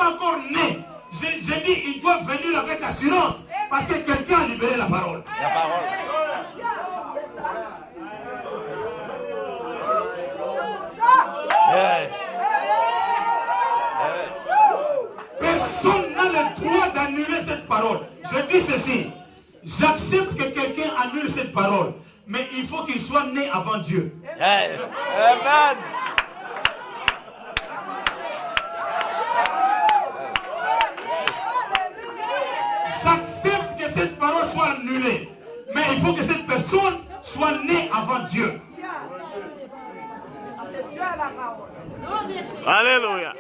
pas encore né. J'ai dit, ils doivent venir avec assurance. Parce que quelqu'un a libéré la parole. La parole. Yes. Personne n'a le droit d'annuler cette parole. Je dis ceci. J'accepte que quelqu'un annule cette parole. Mais il faut qu'il soit né avant Dieu. Yes. Amen. J'accepte que cette parole soit annulée. Mais il faut que cette personne soit née avant Dieu. Alléluia.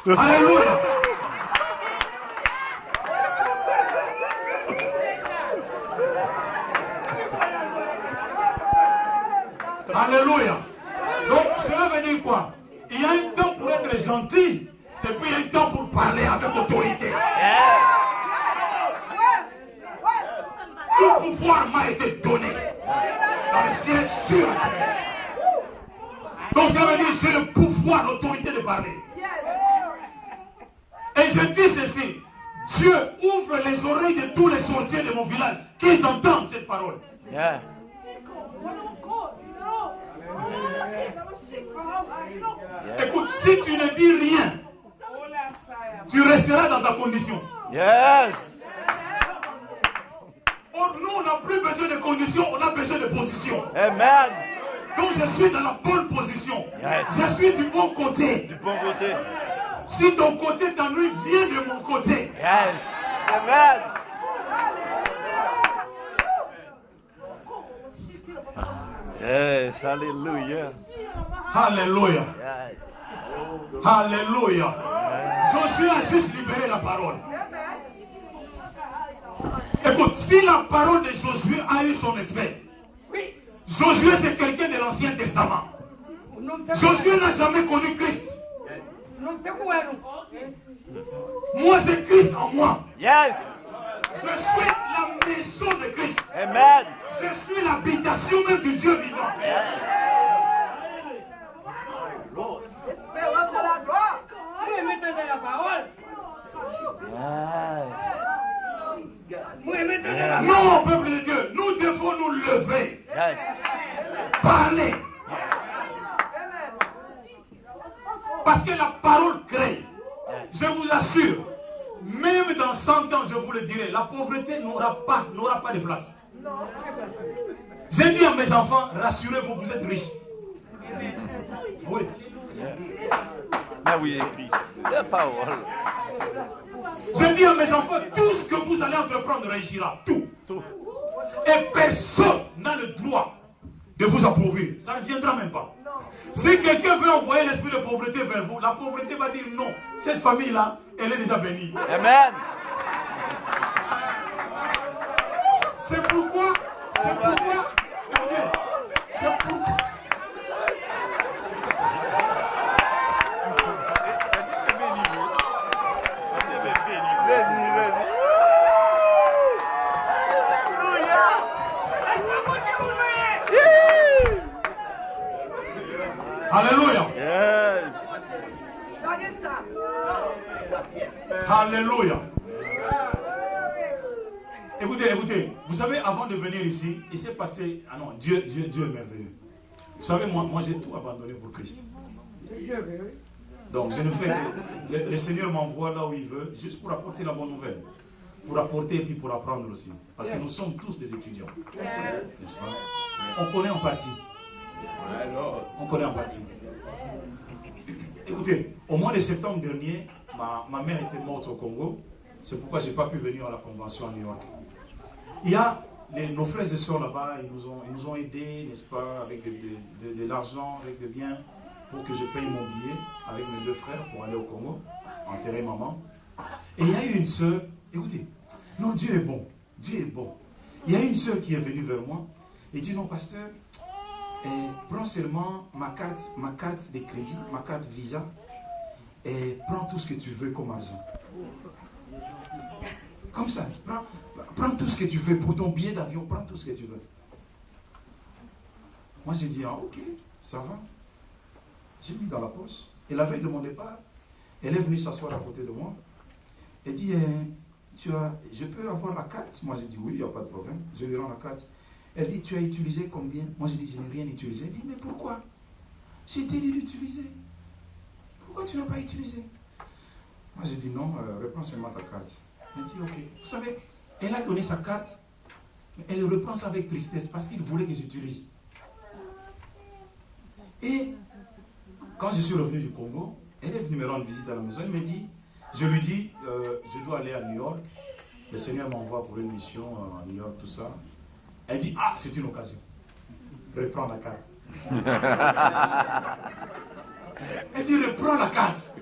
Alléluia. Alléluia. Donc, cela veut dire quoi? Il y a un temps pour être gentil, et puis il y a un temps pour parler avec autorité. Tout pouvoir m'a été donné dans le ciel sur la terre. Donc, cela veut dire que j'ai le pouvoir, l'autorité de parler. Et je dis ceci, Dieu ouvre les oreilles de tous les sorciers de mon village, qu'ils entendent cette parole. Yeah. Écoute, si tu ne dis rien, tu resteras dans ta condition. Yes. Or, nous, on n'a plus besoin de conditions, on a besoin de position. Amen. Donc, je suis dans la bonne position. Yes. Je suis du bon côté. Du bon côté. Si ton côté t'ennuie, viens de mon côté. Yes. Amen. Yes. Alléluia. Alléluia. Yes. Alléluia. Josué a juste libéré la parole. Écoute, si la parole de Josué a eu son effet, Josué c'est quelqu'un de l'Ancien Testament. Josué n'a jamais connu Christ. Moi j'ai Christ en moi. Yes. Je suis la maison de Christ. Amen. Je suis l'habitation même du Dieu vivant. Non, peuple de Dieu, nous devons nous lever. Yes. Parler. Parce que la parole crée. Je vous assure, même dans 100 ans, je vous le dirai, la pauvreté n'aura pas de place. J'ai dit à mes enfants, rassurez-vous, vous êtes riches. Oui. Mais oui, la parole. J'ai dit à mes enfants, tout ce que vous allez entreprendre réussira. Tout. Et personne n'a le droit de vous approuvir. Ça ne viendra même pas. Si quelqu'un veut envoyer l'esprit de pauvreté vers vous, la pauvreté va dire non. Cette famille-là, elle est déjà bénie. Amen. C'est pourquoi, écoutez, c'est pourquoi. Alléluia. Yes. Alléluia. Écoutez, vous savez, avant de venir ici, il s'est passé... Ah non, Dieu est merveilleux. Vous savez, moi j'ai tout abandonné pour Christ. Donc, je ne fais que... Le Seigneur m'envoie là où il veut, juste pour apporter la bonne nouvelle. Pour apporter et puis pour apprendre aussi. Parce que nous sommes tous des étudiants. N'est-ce pas? On connaît en partie. On connaît en partie. Écoutez, au mois de septembre dernier, ma mère était morte au Congo. C'est pourquoi je n'ai pas pu venir à la convention à New York. Il y a nos frères et sœurs là-bas, ils nous ont aidés, n'est-ce pas, avec de l'argent, avec des biens, pour que je paye mon billet avec mes 2 frères pour aller au Congo, enterrer maman. Et il y a eu une sœur, écoutez, non, Dieu est bon, Dieu est bon. Il y a une sœur qui est venue vers moi et dit, non, pasteur, prends seulement ma carte de crédit, ma carte Visa, et prends tout ce que tu veux comme argent. Comme ça, prends tout ce que tu veux pour ton billet d'avion, prends tout ce que tu veux. Moi j'ai dit, ah ok, ça va. J'ai mis dans la poche. Et la veille de mon départ, elle est venue s'asseoir à côté de moi. Elle dit, je peux avoir la carte? Moi j'ai dit, oui, il n'y a pas de problème. Je lui rends la carte. Elle dit, tu as utilisé combien? Moi j'ai dit, je n'ai rien utilisé. Elle dit, mais pourquoi? J'ai t'ai dit d'utiliser. Pourquoi tu n'as pas utilisé? Moi j'ai dit, non, reprends seulement ta carte. Elle dit, ok. Vous savez, elle a donné sa carte, mais elle reprend ça avec tristesse parce qu'il voulait que j'utilise. Et quand je suis revenu du Congo, elle est venue me rendre visite à la maison. Elle me dit, je lui dis, je dois aller à New York. Le Seigneur m'envoie pour une mission à New York, tout ça. Elle dit, ah, c'est une occasion. Reprends la carte. Elle dit, reprends la carte.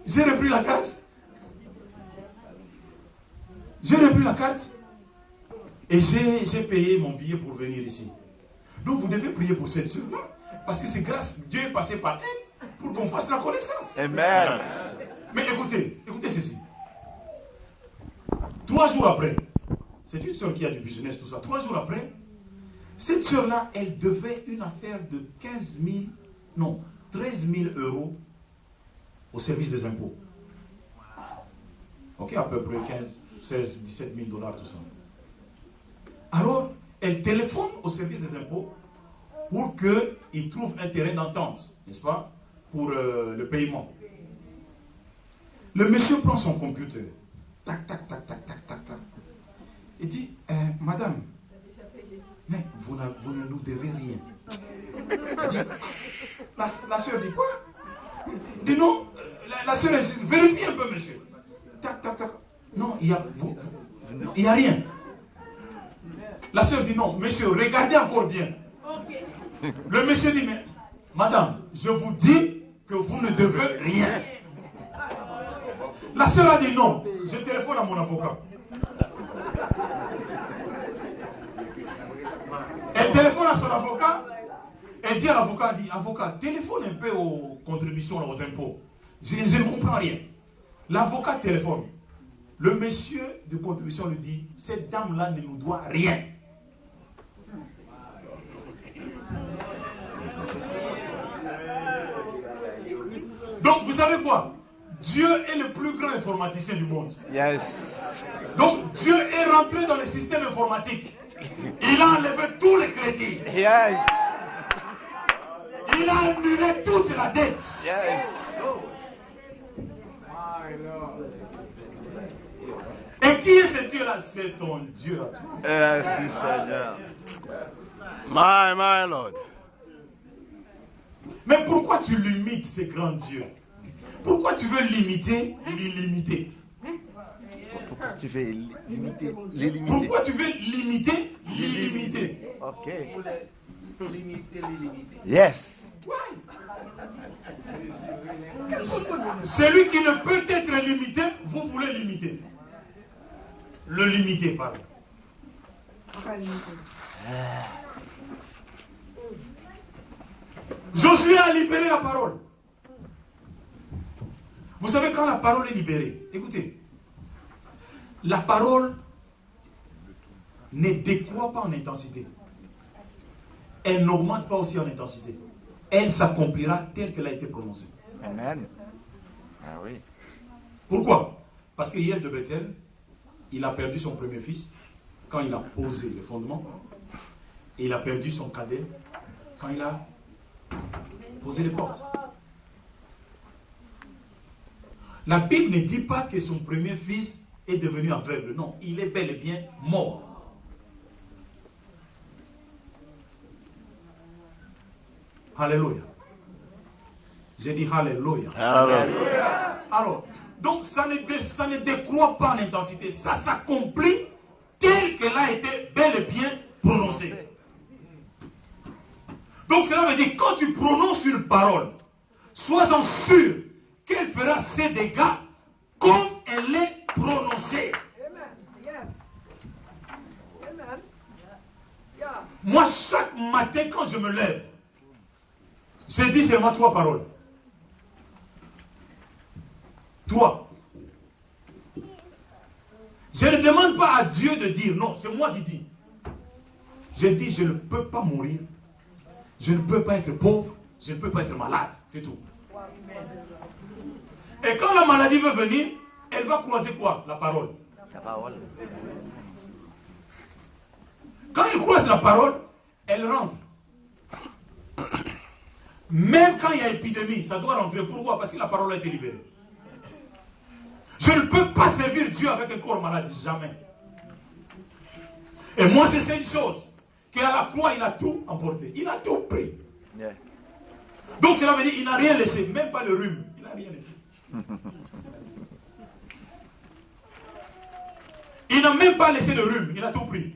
J'ai repris la carte. J'ai repris la carte. Et j'ai payé mon billet pour venir ici. Donc vous devez prier pour cette soeur-là. Parce que c'est grâce, Dieu est passé par elle pour qu'on fasse la connaissance. Amen. Mais écoutez ceci. 3 jours après, c'est une soeur qui a du business, tout ça. 3 jours après, cette soeur-là, elle devait une affaire de 13 000 euros au service des impôts. Ok, à peu près 15, 16, 17 000 $, tout ça. Alors, elle téléphone au service des impôts pour qu'ils trouvent un terrain d'entente, n'est-ce pas, pour le paiement. Le monsieur prend son computer. Tac, tac, tac, tac, tac, tac, tac. Il dit, madame, mais vous ne nous devez rien. Il dit, la soeur dit quoi? Il dit non, la soeur insiste, vérifiez un peu, monsieur. Tac, tac, tac. Non, il n'y a rien. La soeur dit non, monsieur, regardez encore bien. Le monsieur dit, mais madame, je vous dis que vous ne devez rien. La soeur a dit non, je téléphone à mon avocat. Elle téléphone à son avocat. Elle dit à l'avocat, avocat, téléphone un peu aux contributions, aux impôts. Je ne comprends rien. L'avocat téléphone. Le monsieur de contribution lui dit, cette dame-là ne nous doit rien. Donc, vous savez quoi? Dieu est le plus grand informaticien du monde. Yes. Donc, Dieu est rentré dans le système informatique. Il a enlevé tous les crédits. Yes. Il a annulé toute la dette. Yes. Et qui est ce Dieu-là? C'est ton Dieu à toi. Merci Seigneur. My Lord. Mais pourquoi tu limites ces grands dieux? Pourquoi tu veux limiter l'illimité? Pourquoi tu veux limiter l'illimité? Pourquoi tu veux limiter l'illimité? Ok. Yes. Celui qui ne peut être limité, vous voulez limiter. Le limiter, pardon. Josué a libéré la parole. Vous savez, quand la parole est libérée, écoutez, la parole ne décroît pas en intensité. Elle n'augmente pas aussi en intensité. Elle s'accomplira telle qu'elle a été prononcée. Amen. Ah oui. Pourquoi? Parce que hier de Bethel, il a perdu son premier fils quand il a posé le fondement. Et il a perdu son cadet quand il a posé les portes. La Bible ne dit pas que son premier fils est devenu aveugle. Non, il est bel et bien mort. Alléluia. J'ai dit Alléluia. Alléluia. Alors, donc ça ne décroît pas en intensité. Ça s'accomplit tel qu'elle a été bel et bien prononcée. Donc cela veut dire, quand tu prononces une parole, sois-en sûr qu'elle fera ses dégâts comme elle est prononcée. Moi, chaque matin, quand je me lève, je dis seulement 3 paroles. 3. Je ne demande pas à Dieu de dire, non, c'est moi qui dis. Je dis, je ne peux pas mourir, je ne peux pas être pauvre, je ne peux pas être malade, c'est tout. Et quand la maladie veut venir, elle va croiser quoi? La parole. La parole. Quand elle croise la parole, elle rentre. Même quand il y a épidémie, ça doit rentrer. Pourquoi? Parce que la parole a été libérée. Je ne peux pas servir Dieu avec un corps malade, jamais. Et moi, je sais une chose, qu'à la croix, il a tout emporté. Il a tout pris. Yeah. Donc cela veut dire qu'il n'a rien laissé, même pas le rhume. Il n'a rien laissé. Il n'a même pas laissé le rhume, il a tout pris.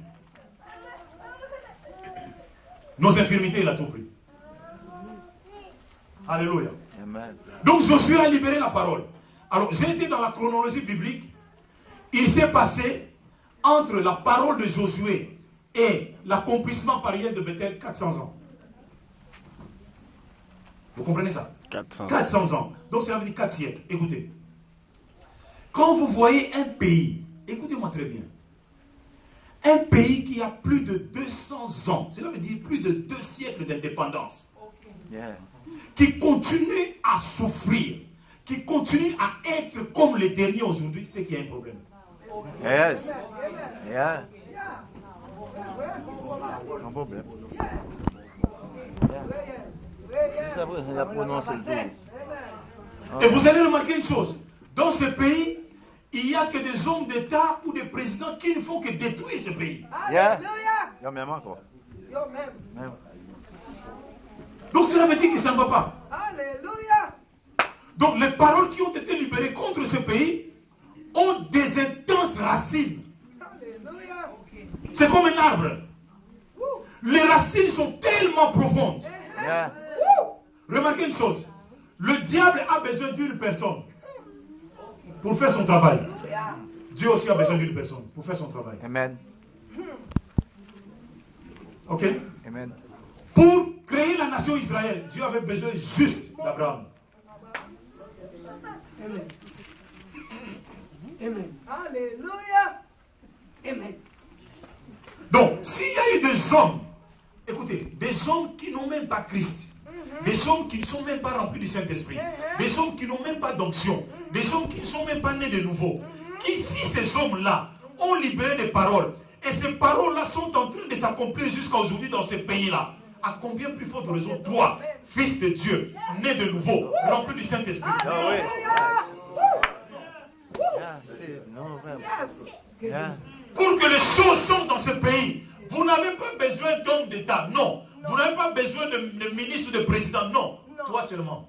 Nos infirmités, il a tout pris. Alléluia. Amen. Donc Josué a libéré la parole. Alors, j'ai été dans la chronologie biblique. Il s'est passé entre la parole de Josué et l'accomplissement pariel de Bethel 400 ans. Vous comprenez ça? 400 ans. Donc, ça veut dire 4 siècles. Écoutez. Quand vous voyez un pays, écoutez-moi très bien, un pays qui a plus de 200 ans, cela veut dire plus de 2 siècles d'indépendance, Yeah. qui continue à souffrir, qui continue à être comme les derniers aujourd'hui, c'est qu'il y a un problème. Yes. Yeah. Un problème. Yeah. Ça vous a prononcé le 12. Et vous allez remarquer une chose, dans ce pays, il n'y a que des hommes d'État ou des présidents qui ne font que détruire ce pays. Yeah. Yo, même encore. Même. Donc cela veut dire que ça ne va pas. Alléluia. Donc les paroles qui ont été libérées contre ce pays ont des intenses racines. Alléluia. C'est comme un arbre. Les racines sont tellement profondes. Yeah. Remarquez une chose. Le diable a besoin d'une personne pour faire son travail. Dieu aussi a besoin d'une personne pour faire son travail. Amen. Ok? Amen. Pour créer la nation Israël, Dieu avait besoin juste d'Abraham. Alléluia. Amen. Donc, s'il y a eu des hommes, écoutez, des hommes qui n'ont même pas Christ, des hommes qui ne sont même pas remplis du Saint-Esprit, des hommes qui n'ont même pas d'onction, des hommes qui ne sont même pas nés de nouveau, qui, si ces hommes-là ont libéré des paroles, et ces paroles-là sont en train de s'accomplir jusqu'à aujourd'hui dans ce pays-là, à combien plus forte raison, toi, fils de Dieu, né de nouveau, rempli du Saint-Esprit? Ah oui. Yeah, c'est non, vraiment. Yeah. Pour que les choses changent dans ce pays, vous n'avez pas besoin d'hommes d'État, non. Vous n'avez pas besoin de ministre, de président, non. Toi seulement.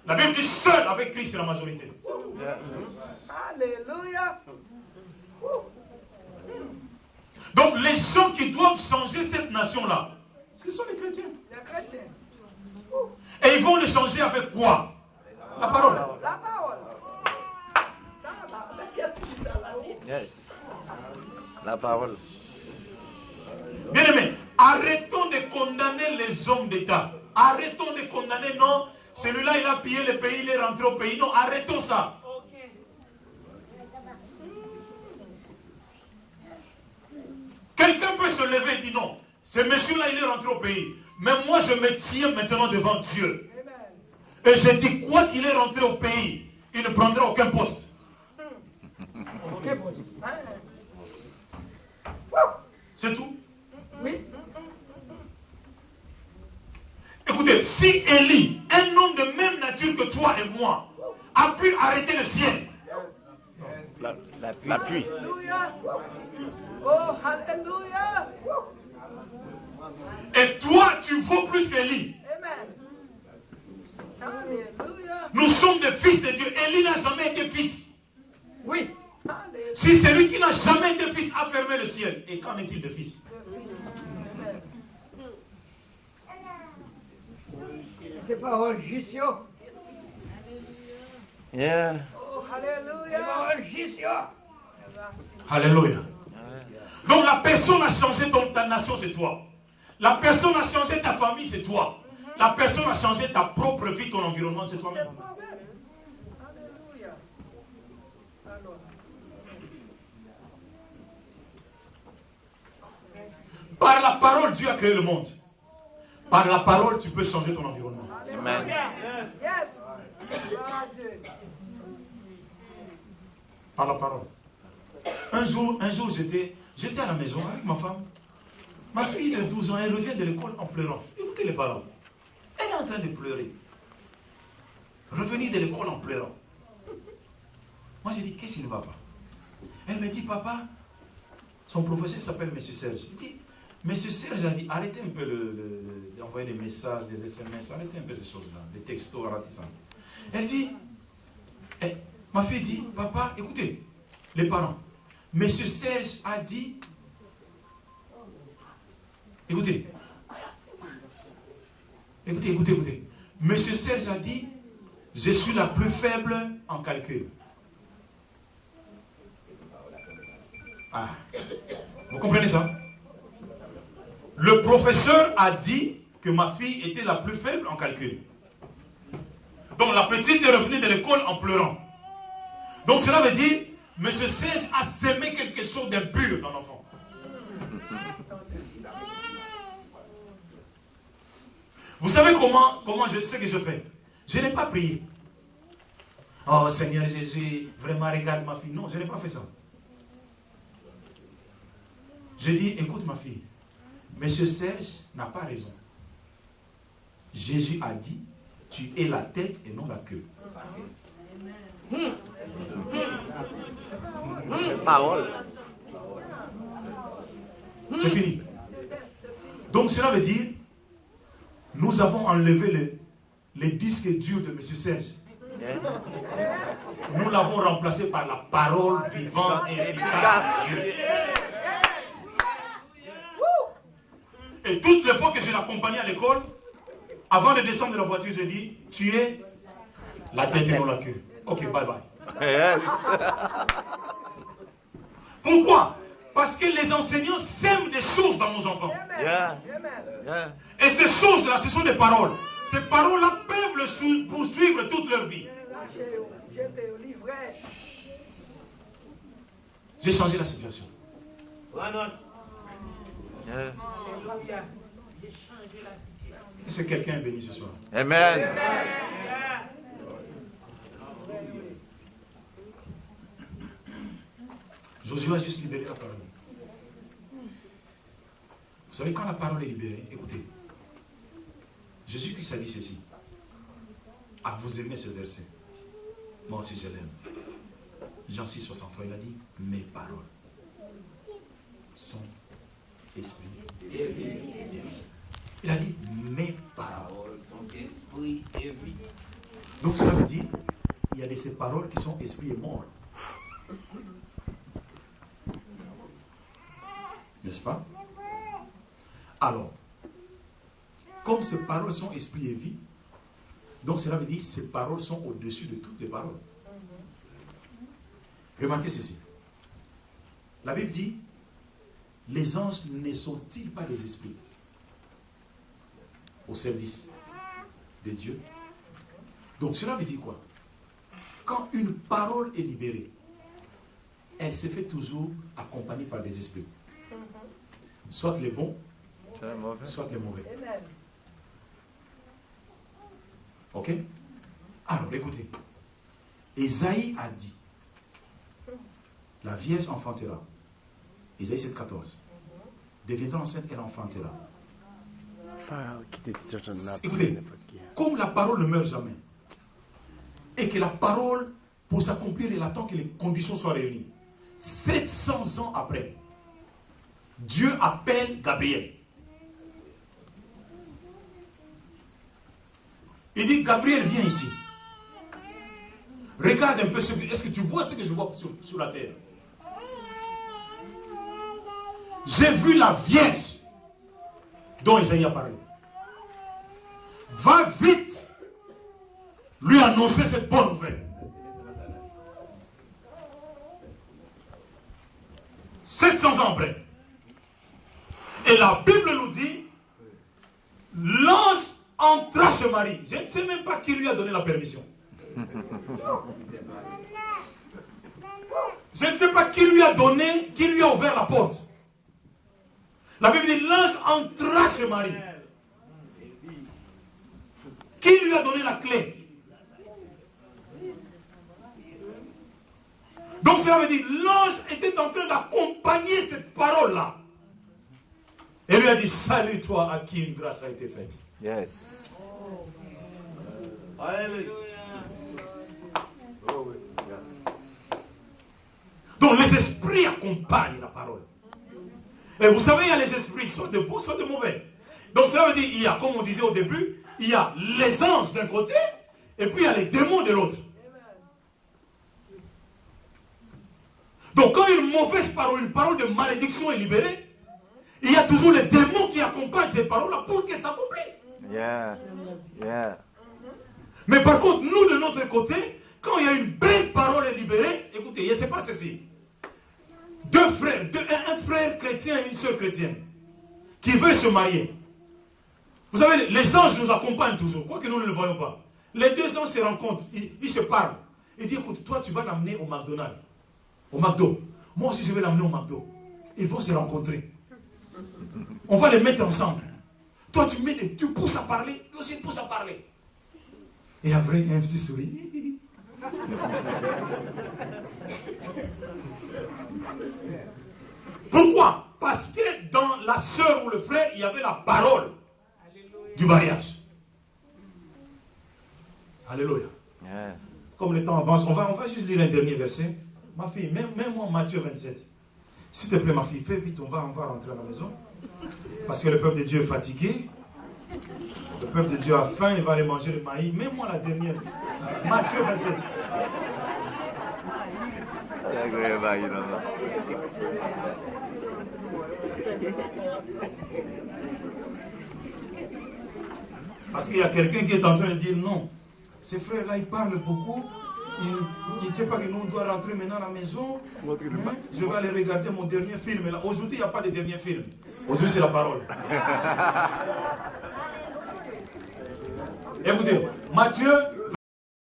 La Bible dit seul avec Christ, c'est la majorité. Yeah. Alléluia. Donc les gens qui doivent changer cette nation-là, ce sont les chrétiens. Les chrétiens. Et ils vont le changer avec quoi? La parole. La parole. Yes. La parole. Bien aimé, arrêtons de condamner les hommes d'État. Arrêtons de condamner, non, celui-là il a pillé le pays, il est rentré au pays. Non, arrêtons ça. Quelqu'un peut se lever et dire non, ce monsieur-là il est rentré au pays. Mais moi je me tiens maintenant devant Dieu. Et je dis quoi qu'il est rentré au pays, il ne prendra aucun poste. C'est tout. Oui. Écoutez, si Élie, un homme de même nature que toi et moi, a pu arrêter le ciel, La pluie. Alléluia. Oh, alléluia. et toi tu vaux plus qu'Élie. Amen. Alléluia. Nous sommes des fils de Dieu. Élie n'a jamais été fils. Oui. Alléluia. Si celui qui n'a jamais été fils a fermé le ciel, et qu'en est-il de fils? C'est parole juste. Yeah. Oh, alléluia. C'est parole juste. Alléluia. Donc la personne a changé ta nation, c'est toi. La personne a changé ta famille, c'est toi. La personne a changé ta propre vie, ton environnement, c'est toi-même. Alléluia. Alors, Par la parole, Dieu a créé le monde. Par la parole, tu peux changer ton environnement. Amen. yes. Gloire à Dieu. Par la parole. Un jour j'étais à la maison avec ma femme. Ma fille de 12 ans, elle revient de l'école en pleurant. Écoutez les parents. Elle est en train de pleurer. Revenir de l'école en pleurant. Moi, j'ai dit, qu'est-ce qui ne va pas? Elle me dit, papa, son professeur s'appelle M. Serge. Il dit, M. Serge a dit, arrêtez un peu d'envoyer des messages, des SMS, arrêtez un peu ces choses-là, des textos ratissants. Elle dit, ma fille dit, papa, écoutez, les parents, M. Serge a dit, écoutez, M. Serge a dit, je suis la plus faible en calcul. Ah, vous comprenez ça? Le professeur a dit que ma fille était la plus faible en calcul. Donc la petite est revenue de l'école en pleurant. Donc cela veut dire, M. Serge a sémé quelque chose d'impur dans l'enfant. Vous savez comment ce que je fais? Je n'ai pas prié. Oh Seigneur Jésus, vraiment regarde ma fille. Non, je n'ai pas fait ça. Je dis, écoute ma fille, M. Serge n'a pas raison. Jésus a dit, tu es la tête et non la queue. Parole. C'est fini. Donc cela veut dire, nous avons enlevé les disques durs de M. Serge. Nous l'avons remplacé par la parole vivante et efficace de Dieu. Et toutes les fois que je l'accompagnais à l'école, avant de descendre de la voiture, je dis, tu es la tête et non la queue. Ok, bye bye. Yes. Pourquoi? Parce que les enseignants sèment des choses dans nos enfants. Yeah. Yeah. Et ces choses-là, ce sont des paroles. Ces paroles-là peuvent le poursuivre toute leur vie. J'étais au livret. J'ai changé la situation. Yeah. Est-ce que quelqu'un est béni ce soir? Amen. Josué a juste libéré la parole. Vous savez, quand la parole est libérée, écoutez, Jésus-Christ a dit ceci. Ah, vous aimez ce verset? Moi aussi je l'aime. Jean 6, 63, il a dit, mes paroles sont esprit et vie. Il a dit, mes paroles sont esprit et vie. Donc cela veut dire, il y a de ces paroles qui sont esprit et mort. N'est-ce pas? Alors, comme ces paroles sont esprit et vie, donc cela veut dire que ces paroles sont au-dessus de toutes les paroles. Remarquez ceci. La Bible dit, les anges ne sont-ils pas des esprits au service de Dieu? Donc cela veut dire quoi? Quand une parole est libérée, elle se fait toujours accompagnée par des esprits. Soit les bons, soit les mauvais. Ok? Alors, écoutez. Ésaïe a dit, la Vierge enfantera. Ésaïe 7,14. Deviendra enceinte, elle enfantera. Écoutez, comme la parole ne meurt jamais, et que la parole, pour s'accomplir, il attend que les conditions soient réunies. 700 ans après, Dieu appelle Gabriel. Il dit, Gabriel, viens ici. Regarde un peu, est-ce que tu vois ce que je vois sur la terre? J'ai vu la Vierge dont Isaïe a parlé. Va vite lui annoncer cette bonne nouvelle. 700 ans après. Et la Bible nous dit, l'ange entra chez Marie. Je ne sais même pas qui lui a donné la permission. Je ne sais pas qui lui a donné, qui lui a ouvert la porte. La Bible dit, l'ange entra chez Marie. Qui lui a donné la clé? Donc cela veut dire, l'ange était en train d'accompagner cette parole-là. Et lui a dit, salut toi à qui une grâce a été faite. Yes. Donc les esprits accompagnent la parole. Et vous savez, il y a les esprits, soit de bons, soit de mauvais. Donc cela veut dire, il y a, comme on disait au début, il y a les anges d'un côté, et puis il y a les démons de l'autre. Donc quand une mauvaise parole, une parole de malédiction est libérée, il y a toujours les démons qui accompagnent ces paroles-là pour qu'elles s'accomplissent. Yeah. Yeah. Mais par contre, nous de notre côté, quand il y a une belle parole libérée, écoutez, il ne sait pas ceci. Deux frères, un frère chrétien et une sœur chrétienne, qui veulent se marier. Vous savez, les anges nous accompagnent toujours, quoique nous ne le voyons pas. Les deux anges se rencontrent, ils se parlent. Ils disent, écoute, toi tu vas l'amener au McDonald's, au McDo. Moi aussi je vais l'amener au McDo. Ils vont se rencontrer. On va les mettre ensemble. Toi tu pousses à parler, lui aussi pousse à parler. Et après, un petit sourire. Pourquoi? Parce que dans la sœur ou le frère, il y avait la parole du mariage. Alléluia. Yeah. Comme le temps avance, on va juste lire un dernier verset. Ma fille, même-moi Matthieu 27. S'il te plaît, ma fille, fais vite, on va rentrer à la maison. Parce que le peuple de Dieu est fatigué. Le peuple de Dieu a faim, il va aller manger le maïs. Même-moi la dernière. Matthieu 27. Parce qu'il y a quelqu'un qui est en train de dire non. Ces frères-là, ils parlent beaucoup. Ils ne savent pas que nous devons rentrer maintenant à la maison. Je vais aller regarder mon dernier film. Aujourd'hui, il n'y a pas de dernier film. Aujourd'hui, c'est la parole. Écoutez, Matthieu